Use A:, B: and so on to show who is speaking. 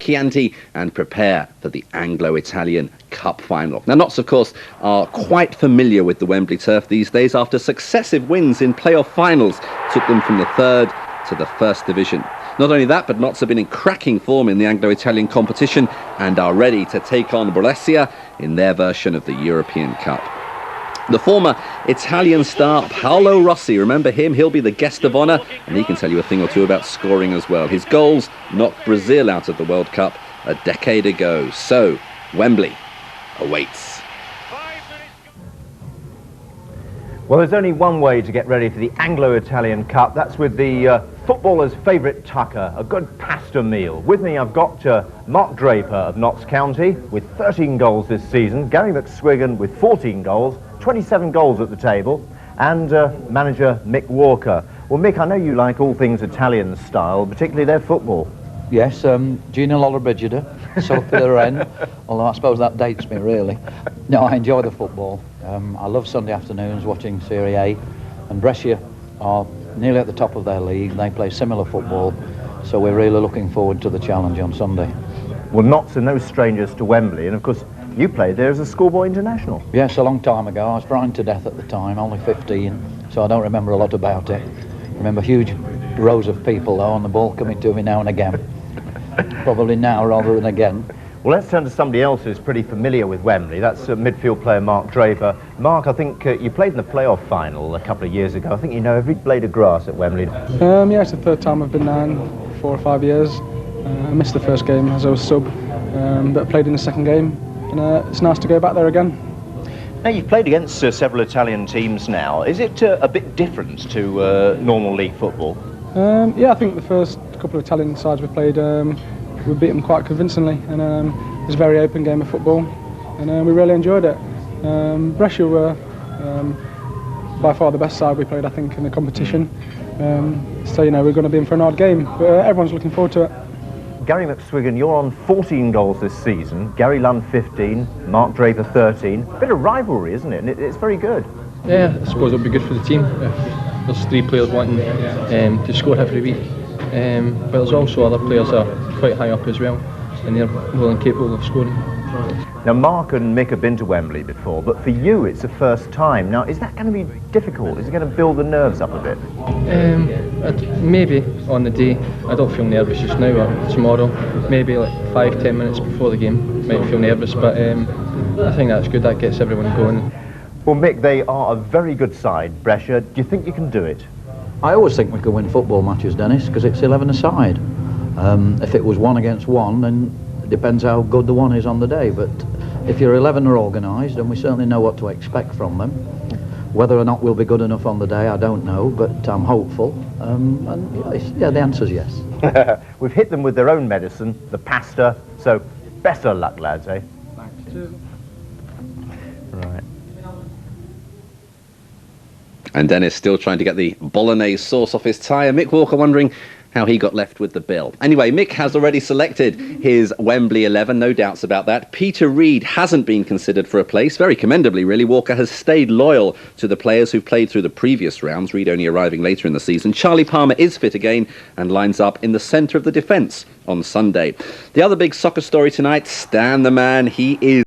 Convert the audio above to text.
A: Chianti and prepare for the Anglo-Italian Cup final. Now, Notts, of course, are quite familiar with the Wembley turf these days after successive wins in playoff finals took them from the third to the first division. Not only that, but Notts have been in cracking form in the Anglo-Italian competition and are ready to take on Brescia in their version of the European Cup. The former Italian star Paolo Rossi, remember him? He'll be the guest of honour, and he can tell you a thing or two about scoring as well. His goals knocked Brazil out of the World Cup a decade ago. So, Wembley awaits.
B: Well, there's only one way to get ready for the Anglo-Italian Cup. That's with the footballer's favourite tucker, a good pasta meal. With me, I've got Mark Draper of Notts County with 13 goals this season, Gary McSwegan with 14 goals, 27 goals at the table, and manager Mick Walker. Well, Mick, I know you like all things Italian style, particularly their football.
C: Yes, Gina Lollobrigida, Sophia Wren, although I suppose that dates me, really. No, I enjoy the football. I love Sunday afternoons watching Serie A, and Brescia are nearly at the top of their league. They play similar football, so we're really looking forward to the challenge on Sunday.
B: Well, Notts are no strangers to Wembley, and of course, you played there as a schoolboy international.
C: Yes, a long time ago. I was frightened to death at the time, only 15, so I don't remember a lot about it. I remember huge rows of people, though, on the ball coming to me now and again. Probably now rather than again.
B: Well, let's turn to somebody else who's pretty familiar with Wembley. That's midfield player Mark Draper. Mark, I think you played in the playoff final a couple of years ago. I think you know every blade of grass at Wembley.
D: Yeah, it's the third time I've been there in 4 or 5 years. I missed the first game as I was sub, but I played in the second game, and it's nice to go back there again.
B: Now, you've played against several Italian teams now. Is it a bit different to normal league football?
D: Yeah, I think the first couple of Italian sides we played, we beat them quite convincingly, and it was a very open game of football, and we really enjoyed it. Brescia were by far the best side we played, I think, in the competition. So, you know, we're going to be in for an hard game, but everyone's looking forward to it.
B: Gary McSwegan, you're on 14 goals this season. Gary Lund 15, Mark Draper 13. Bit of rivalry, isn't it? And it's very good.
E: Yeah, I suppose it'll be good for the team. There's 3 players wanting to score every week. But there's also other players that are quite high up as well, and they're well and capable of scoring.
B: Now, Mark and Mick have been to Wembley before, but for you it's the first time. Now, is that going to be difficult? Is it going to build the nerves up a bit?
E: Maybe on the day. I don't feel nervous just now, or tomorrow. Maybe like 5-10 minutes before the game, might feel nervous, but I think that's good. That gets everyone going.
B: Well, Mick, they are a very good side, Brescia. Do you think you can do it?
C: I always think we could win football matches, Dennis, because it's 11-a-side. If it was 1 against 1, then it depends how good the one is on the day. But if your 11 are organised, then we certainly know what to expect from them. Whether or not we'll be good enough on the day, I don't know, but I'm hopeful. And yeah, the answer's yes.
B: We've hit them with their own medicine, the pasta. So, best of luck, lads, eh?
D: Thanks. Cheers.
B: Right.
A: And Dennis still trying to get the bolognese sauce off his tie, and Mick Walker wondering how he got left with the bill. Anyway, Mick has already selected his Wembley 11, no doubts about that. Peter Reid hasn't been considered for a place, very commendably really. Walker has stayed loyal to the players who've played through the previous rounds, Reid only arriving later in the season. Charlie Palmer is fit again and lines up in the centre of the defence on Sunday. The other big soccer story tonight, Stan the Man, he is